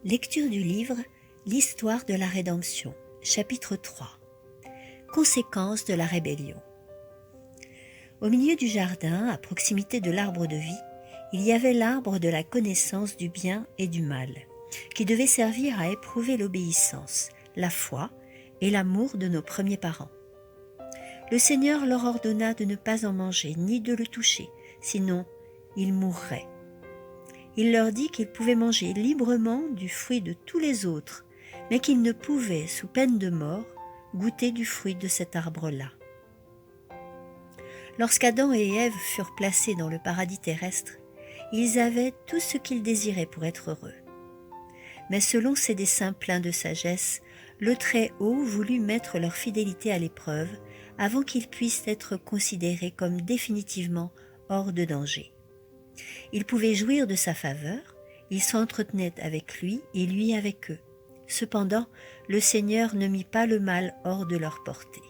Lecture du livre L'histoire de la rédemption, chapitre 3. Conséquences de la rébellion. Au milieu du jardin, à proximité de l'arbre de vie, il y avait l'arbre de la connaissance du bien et du mal, qui devait servir à éprouver l'obéissance, la foi et l'amour de nos premiers parents. Le Seigneur leur ordonna de ne pas en manger ni de le toucher, sinon ils mourraient. Il leur dit qu'ils pouvaient manger librement du fruit de tous les autres, mais qu'ils ne pouvaient, sous peine de mort, goûter du fruit de cet arbre-là. Lorsqu'Adam et Ève furent placés dans le paradis terrestre, ils avaient tout ce qu'ils désiraient pour être heureux. Mais selon ses desseins pleins de sagesse, le Très-Haut voulut mettre leur fidélité à l'épreuve avant qu'ils puissent être considérés comme définitivement hors de danger. Ils pouvaient jouir de sa faveur, ils s'entretenaient avec lui et lui avec eux. Cependant, le Seigneur ne mit pas le mal hors de leur portée.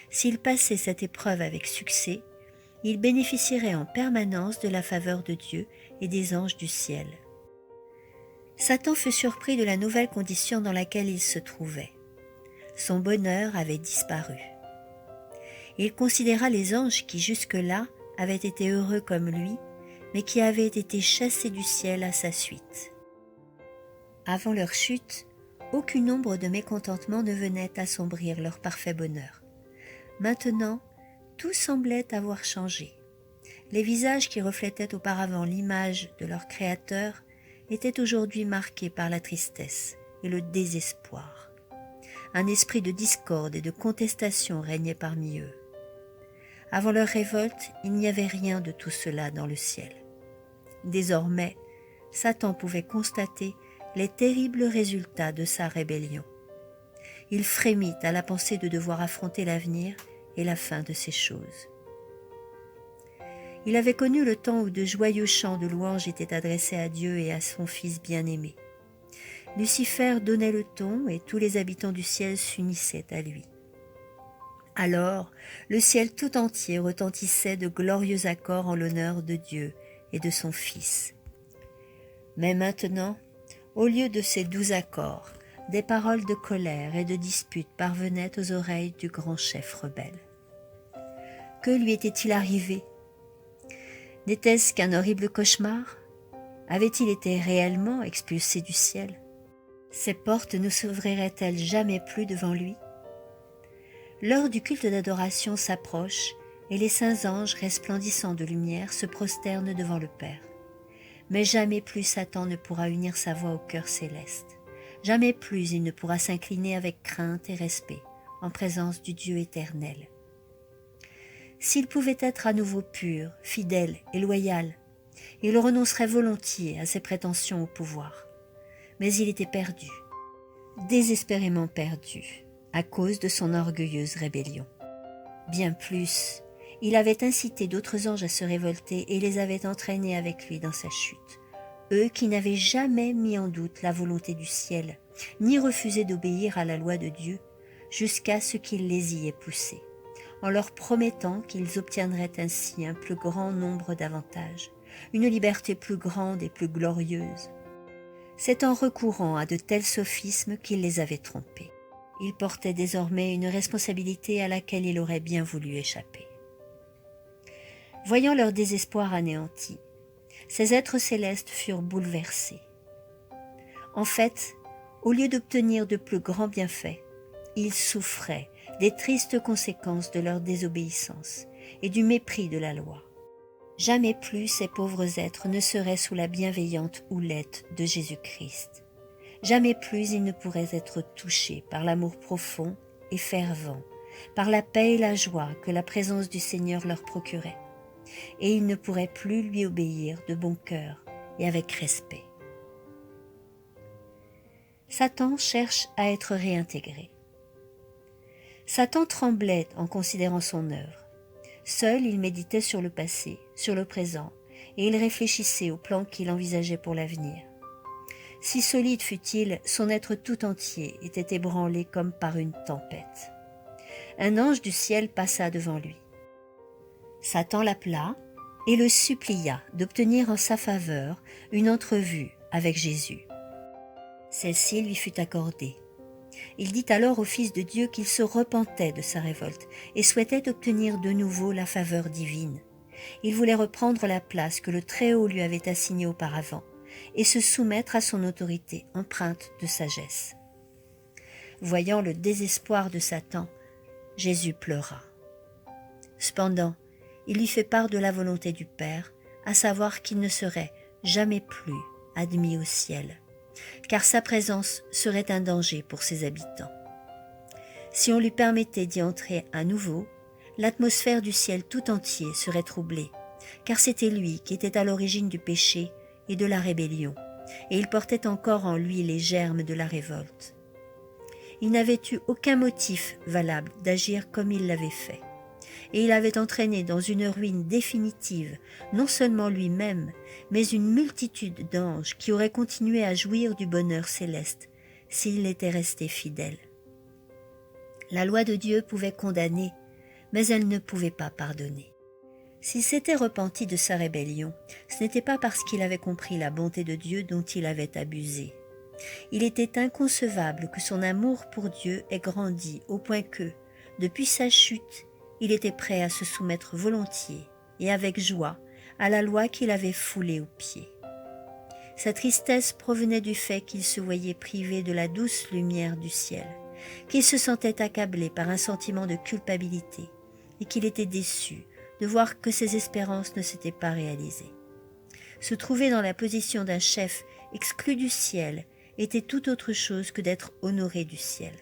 S'ils passaient cette épreuve avec succès, ils bénéficieraient en permanence de la faveur de Dieu et des anges du ciel. Satan fut surpris de la nouvelle condition dans laquelle il se trouvait. Son bonheur avait disparu. Il considéra les anges qui jusque-là avaient été heureux comme lui, mais qui avaient été chassés du ciel à sa suite. Avant leur chute, aucune ombre de mécontentement ne venait assombrir leur parfait bonheur. Maintenant, tout semblait avoir changé. Les visages qui reflétaient auparavant l'image de leur Créateur étaient aujourd'hui marqués par la tristesse et le désespoir. Un esprit de discorde et de contestation régnait parmi eux. Avant leur révolte, il n'y avait rien de tout cela dans le ciel. Désormais, Satan pouvait constater les terribles résultats de sa rébellion. Il frémit à la pensée de devoir affronter l'avenir et la fin de ces choses. Il avait connu le temps où de joyeux chants de louanges étaient adressés à Dieu et à son Fils bien-aimé. Lucifer donnait le ton et tous les habitants du ciel s'unissaient à lui. Alors, le ciel tout entier retentissait de glorieux accords en l'honneur de Dieu et de son Fils. Mais maintenant, au lieu de ces doux accords, des paroles de colère et de dispute parvenaient aux oreilles du grand chef rebelle. Que lui était-il arrivé? N'était-ce qu'un horrible cauchemar? Avait-il été réellement expulsé du ciel? Ses portes ne s'ouvriraient-elles jamais plus devant lui? L'heure du culte d'adoration s'approche et les saints anges resplendissants de lumière se prosternent devant le Père. Mais jamais plus Satan ne pourra unir sa voix au cœur céleste. Jamais plus il ne pourra s'incliner avec crainte et respect en présence du Dieu éternel. S'il pouvait être à nouveau pur, fidèle et loyal, il renoncerait volontiers à ses prétentions au pouvoir. Mais il était perdu, désespérément perdu, à cause de son orgueilleuse rébellion. Bien plus, il avait incité d'autres anges à se révolter et les avait entraînés avec lui dans sa chute. Eux qui n'avaient jamais mis en doute la volonté du ciel, ni refusé d'obéir à la loi de Dieu, jusqu'à ce qu'il les y ait poussés, en leur promettant qu'ils obtiendraient ainsi un plus grand nombre d'avantages, une liberté plus grande et plus glorieuse. C'est en recourant à de tels sophismes qu'il les avait trompés. Il portait désormais une responsabilité à laquelle il aurait bien voulu échapper. Voyant leur désespoir anéanti, ces êtres célestes furent bouleversés. En fait, au lieu d'obtenir de plus grands bienfaits, ils souffraient des tristes conséquences de leur désobéissance et du mépris de la loi. Jamais plus ces pauvres êtres ne seraient sous la bienveillante houlette de Jésus-Christ. Jamais plus ils ne pourraient être touchés par l'amour profond et fervent, par la paix et la joie que la présence du Seigneur leur procurait. Et ils ne pourraient plus lui obéir de bon cœur et avec respect. Satan cherche à être réintégré. Satan tremblait en considérant son œuvre. Seul, il méditait sur le passé, sur le présent, et il réfléchissait aux plans qu'il envisageait pour l'avenir. Si solide fût-il, son être tout entier était ébranlé comme par une tempête. Un ange du ciel passa devant lui. Satan l'appela et le supplia d'obtenir en sa faveur une entrevue avec Jésus. Celle-ci lui fut accordée. Il dit alors au Fils de Dieu qu'il se repentait de sa révolte et souhaitait obtenir de nouveau la faveur divine. Il voulait reprendre la place que le Très-Haut lui avait assignée auparavant et se soumettre à son autorité empreinte de sagesse. Voyant le désespoir de Satan, Jésus pleura. Cependant, il lui fait part de la volonté du Père, à savoir qu'il ne serait jamais plus admis au ciel, car sa présence serait un danger pour ses habitants. Si on lui permettait d'y entrer à nouveau, l'atmosphère du ciel tout entier serait troublée, car c'était lui qui était à l'origine du péché et de la rébellion, et il portait encore en lui les germes de la révolte. Il n'avait eu aucun motif valable d'agir comme il l'avait fait, et il avait entraîné dans une ruine définitive non seulement lui-même, mais une multitude d'anges qui auraient continué à jouir du bonheur céleste s'il était resté fidèle. La loi de Dieu pouvait condamner, mais elle ne pouvait pas pardonner. S'il s'était repenti de sa rébellion, ce n'était pas parce qu'il avait compris la bonté de Dieu dont il avait abusé. Il était inconcevable que son amour pour Dieu ait grandi au point que, depuis sa chute, il était prêt à se soumettre volontiers et avec joie à la loi qu'il avait foulée aux pieds. Sa tristesse provenait du fait qu'il se voyait privé de la douce lumière du ciel, qu'il se sentait accablé par un sentiment de culpabilité et qu'il était déçu de voir que ses espérances ne s'étaient pas réalisées. Se trouver dans la position d'un chef exclu du ciel était tout autre chose que d'être honoré du ciel.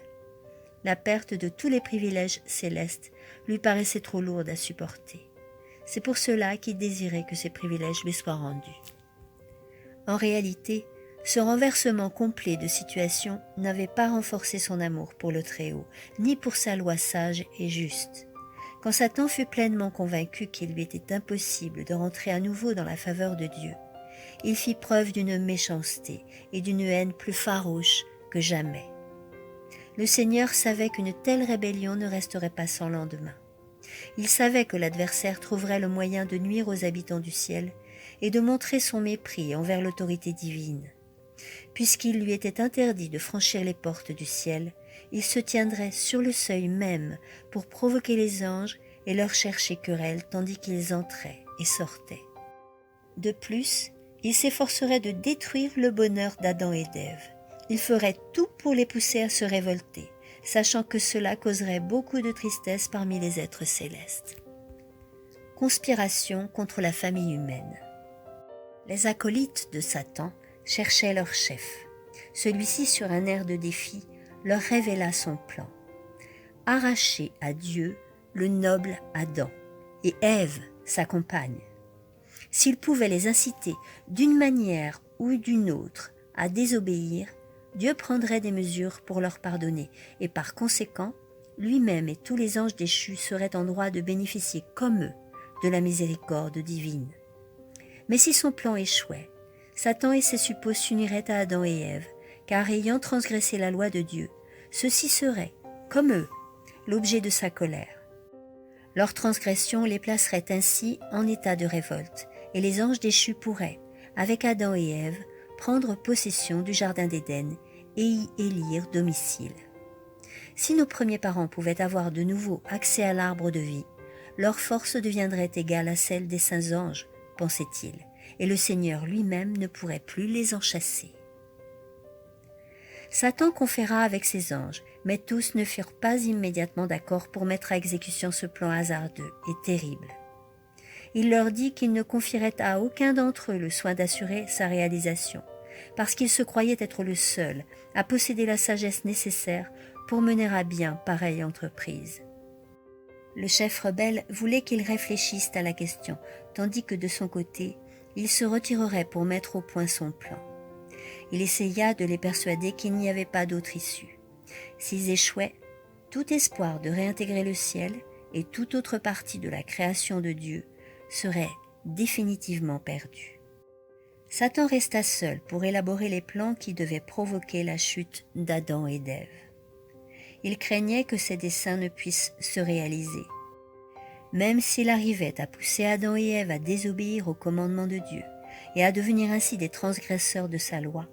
La perte de tous les privilèges célestes lui paraissait trop lourde à supporter. C'est pour cela qu'il désirait que ces privilèges lui soient rendus. En réalité, ce renversement complet de situation n'avait pas renforcé son amour pour le Très-Haut, ni pour sa loi sage et juste. Quand Satan fut pleinement convaincu qu'il lui était impossible de rentrer à nouveau dans la faveur de Dieu, il fit preuve d'une méchanceté et d'une haine plus farouche que jamais. Le Seigneur savait qu'une telle rébellion ne resterait pas sans lendemain. Il savait que l'adversaire trouverait le moyen de nuire aux habitants du ciel et de montrer son mépris envers l'autorité divine. Puisqu'il lui était interdit de franchir les portes du ciel, il se tiendrait sur le seuil même pour provoquer les anges et leur chercher querelle tandis qu'ils entraient et sortaient. De plus, il s'efforcerait de détruire le bonheur d'Adam et d'Ève. Il ferait tout pour les pousser à se révolter, sachant que cela causerait beaucoup de tristesse parmi les êtres célestes. Conspiration contre la famille humaine. Les acolytes de Satan cherchaient leur chef. Celui-ci, sur un air de défi, leur révéla son plan. Arracher à Dieu le noble Adam et Ève, sa compagne. S'il pouvait les inciter d'une manière ou d'une autre à désobéir, Dieu prendrait des mesures pour leur pardonner et par conséquent, lui-même et tous les anges déchus seraient en droit de bénéficier comme eux de la miséricorde divine. Mais si son plan échouait, Satan et ses suppôts s'uniraient à Adam et Ève, car ayant transgressé la loi de Dieu, ceux-ci seraient, comme eux, l'objet de sa colère. Leur transgression les placerait ainsi en état de révolte, et les anges déchus pourraient, avec Adam et Ève, prendre possession du jardin d'Éden et y élire domicile. Si nos premiers parents pouvaient avoir de nouveau accès à l'arbre de vie, leur force deviendrait égale à celle des saints anges, pensait-il, et le Seigneur lui-même ne pourrait plus les en chasser. Satan conféra avec ses anges, mais tous ne furent pas immédiatement d'accord pour mettre à exécution ce plan hasardeux et terrible. Il leur dit qu'il ne confierait à aucun d'entre eux le soin d'assurer sa réalisation, parce qu'il se croyait être le seul à posséder la sagesse nécessaire pour mener à bien pareille entreprise. Le chef rebelle voulait qu'ils réfléchissent à la question, tandis que de son côté, il se retirerait pour mettre au point son plan. Il essaya de les persuader qu'il n'y avait pas d'autre issue. S'ils échouaient, tout espoir de réintégrer le ciel et toute autre partie de la création de Dieu serait définitivement perdu. Satan resta seul pour élaborer les plans qui devaient provoquer la chute d'Adam et d'Ève. Il craignait que ses desseins ne puissent se réaliser. Même s'il arrivait à pousser Adam et Ève à désobéir au commandement de Dieu et à devenir ainsi des transgresseurs de sa loi,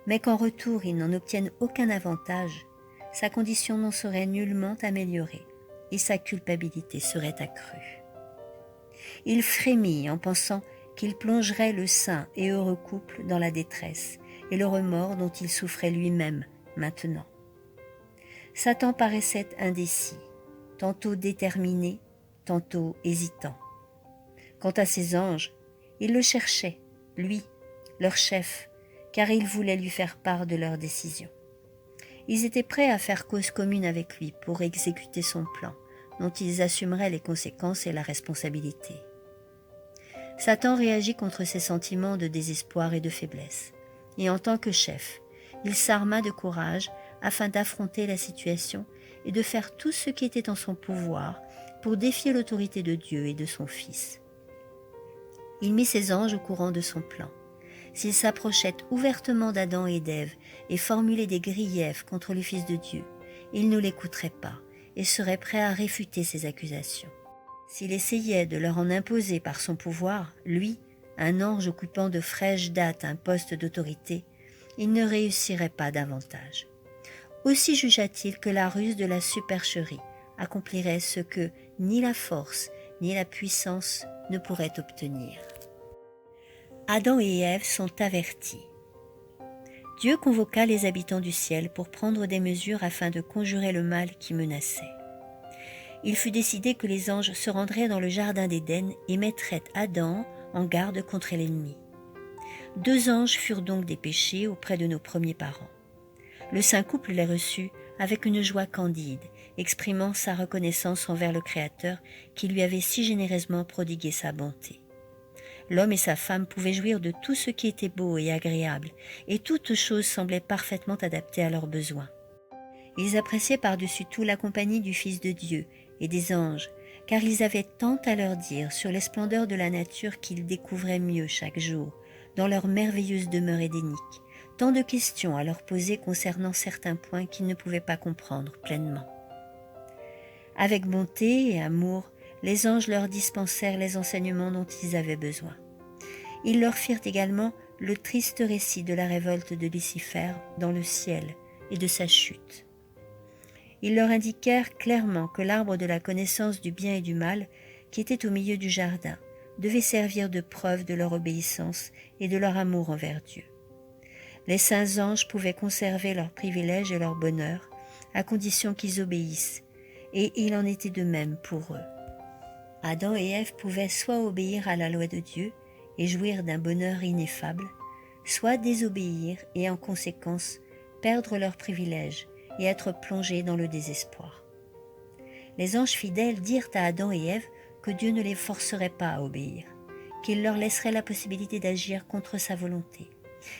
mais qu'en retour il n'en obtienne aucun avantage, sa condition n'en serait nullement améliorée et sa culpabilité serait accrue. Il frémit en pensant qu'il plongerait le saint et heureux couple dans la détresse et le remords dont il souffrait lui-même maintenant. Satan paraissait indécis, tantôt déterminé, tantôt hésitant. Quant à ses anges, ils le cherchaient, lui, leur chef, car ils voulaient lui faire part de leur décision. Ils étaient prêts à faire cause commune avec lui pour exécuter son plan, dont ils assumeraient les conséquences et la responsabilité. Satan réagit contre ses sentiments de désespoir et de faiblesse, et en tant que chef, il s'arma de courage afin d'affronter la situation et de faire tout ce qui était en son pouvoir pour défier l'autorité de Dieu et de son Fils. Il mit ses anges au courant de son plan. S'il s'approchait ouvertement d'Adam et d'Ève et formulait des griefs contre le Fils de Dieu, il ne l'écouterait pas et serait prêt à réfuter ses accusations. S'il essayait de leur en imposer par son pouvoir, lui, un ange occupant de fraîche date un poste d'autorité, il ne réussirait pas davantage. Aussi jugea-t-il que la ruse de la supercherie accomplirait ce que ni la force ni la puissance ne pourraient obtenir. Adam et Ève sont avertis. Dieu convoqua les habitants du ciel pour prendre des mesures afin de conjurer le mal qui menaçait. Il fut décidé que les anges se rendraient dans le jardin d'Éden et mettraient Adam en garde contre l'ennemi. 2 anges furent donc dépêchés auprès de nos premiers parents. Le saint couple les reçut avec une joie candide, exprimant sa reconnaissance envers le Créateur qui lui avait si généreusement prodigué sa bonté. L'homme et sa femme pouvaient jouir de tout ce qui était beau et agréable, et toutes choses semblaient parfaitement adaptées à leurs besoins. Ils appréciaient par-dessus tout la compagnie du Fils de Dieu et des anges, car ils avaient tant à leur dire sur les splendeurs de la nature qu'ils découvraient mieux chaque jour, dans leur merveilleuse demeure édénique, tant de questions à leur poser concernant certains points qu'ils ne pouvaient pas comprendre pleinement. Avec bonté et amour, les anges leur dispensèrent les enseignements dont ils avaient besoin. Ils leur firent également le triste récit de la révolte de Lucifer dans le ciel et de sa chute. Ils leur indiquèrent clairement que l'arbre de la connaissance du bien et du mal, qui était au milieu du jardin, devait servir de preuve de leur obéissance et de leur amour envers Dieu. Les saints anges pouvaient conserver leurs privilèges et leur bonheur, à condition qu'ils obéissent, et il en était de même pour eux. Adam et Ève pouvaient soit obéir à la loi de Dieu et jouir d'un bonheur ineffable, soit désobéir et en conséquence perdre leurs privilèges et être plongés dans le désespoir. Les anges fidèles dirent à Adam et Ève que Dieu ne les forcerait pas à obéir, qu'il leur laisserait la possibilité d'agir contre sa volonté,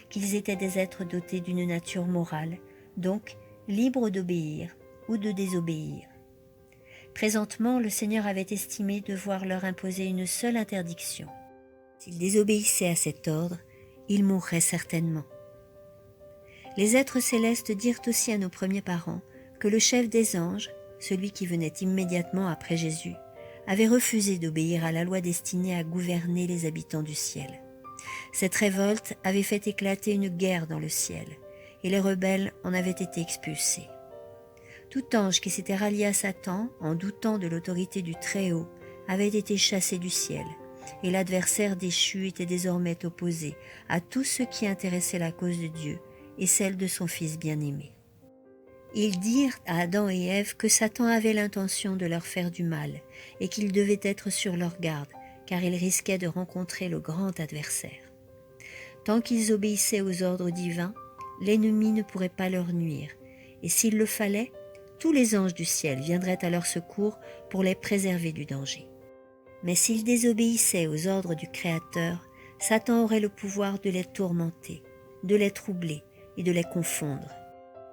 qu'ils étaient des êtres dotés d'une nature morale, donc libres d'obéir ou de désobéir. Présentement, le Seigneur avait estimé devoir leur imposer une seule interdiction. S'ils désobéissaient à cet ordre, ils mourraient certainement. Les êtres célestes dirent aussi à nos premiers parents que le chef des anges, celui qui venait immédiatement après Jésus, avait refusé d'obéir à la loi destinée à gouverner les habitants du ciel. Cette révolte avait fait éclater une guerre dans le ciel, et les rebelles en avaient été expulsés. Tout ange qui s'était rallié à Satan, en doutant de l'autorité du Très-Haut, avait été chassé du ciel, et l'adversaire déchu était désormais opposé à tout ce qui intéressait la cause de Dieu et celle de son Fils bien-aimé. Ils dirent à Adam et Ève que Satan avait l'intention de leur faire du mal et qu'ils devaient être sur leur garde, car ils risquaient de rencontrer le grand adversaire. Tant qu'ils obéissaient aux ordres divins, l'ennemi ne pourrait pas leur nuire, et s'il le fallait, tous les anges du ciel viendraient à leur secours pour les préserver du danger. Mais s'ils désobéissaient aux ordres du Créateur, Satan aurait le pouvoir de les tourmenter, de les troubler et de les confondre.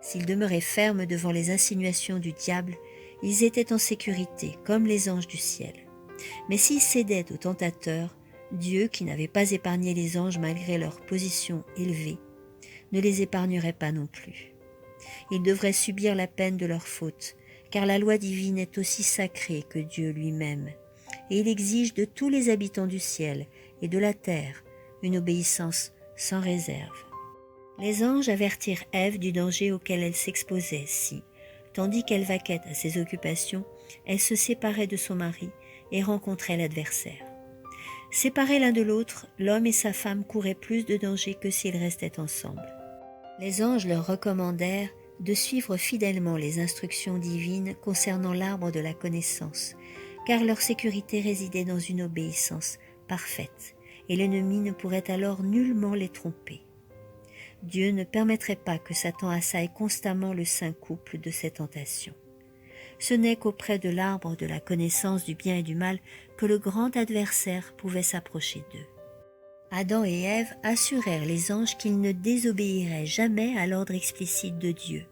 S'ils demeuraient fermes devant les insinuations du diable, ils étaient en sécurité, comme les anges du ciel. Mais s'ils cédaient au tentateur, Dieu, qui n'avait pas épargné les anges malgré leur position élevée, ne les épargnerait pas non plus. Ils devraient subir la peine de leur faute, car la loi divine est aussi sacrée que Dieu lui-même, et il exige de tous les habitants du ciel et de la terre une obéissance sans réserve. Les anges avertirent Ève du danger auquel elle s'exposait si, tandis qu'elle vaquait à ses occupations, elle se séparait de son mari et rencontrait l'adversaire. Séparés l'un de l'autre, l'homme et sa femme couraient plus de danger que s'ils restaient ensemble. Les anges leur recommandèrent de suivre fidèlement les instructions divines concernant l'arbre de la connaissance, car leur sécurité résidait dans une obéissance parfaite, et l'ennemi ne pourrait alors nullement les tromper. Dieu ne permettrait pas que Satan assaille constamment le saint couple de ses tentations. Ce n'est qu'auprès de l'arbre de la connaissance du bien et du mal que le grand adversaire pouvait s'approcher d'eux. Adam et Ève assurèrent les anges qu'ils ne désobéiraient jamais à l'ordre explicite de Dieu,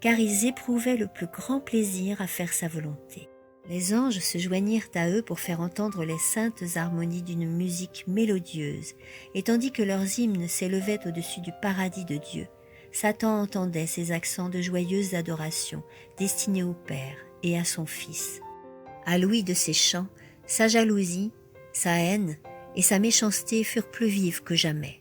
car ils éprouvaient le plus grand plaisir à faire sa volonté. Les anges se joignirent à eux pour faire entendre les saintes harmonies d'une musique mélodieuse, et tandis que leurs hymnes s'élevaient au-dessus du paradis de Dieu, Satan entendait ces accents de joyeuse adoration destinés au Père et à son Fils. À l'ouïe de ces chants, sa jalousie, sa haine et sa méchanceté furent plus vives que jamais,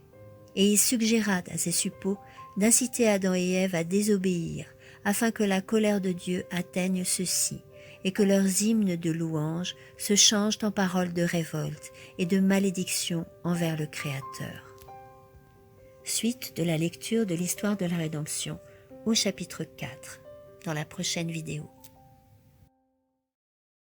et il suggéra à ses suppôts d'inciter Adam et Ève à désobéir, afin que la colère de Dieu atteigne ceux-ci, et que leurs hymnes de louange se changent en paroles de révolte et de malédiction envers le Créateur. Suite de la lecture de l'histoire de la rédemption au chapitre 4, dans la prochaine vidéo.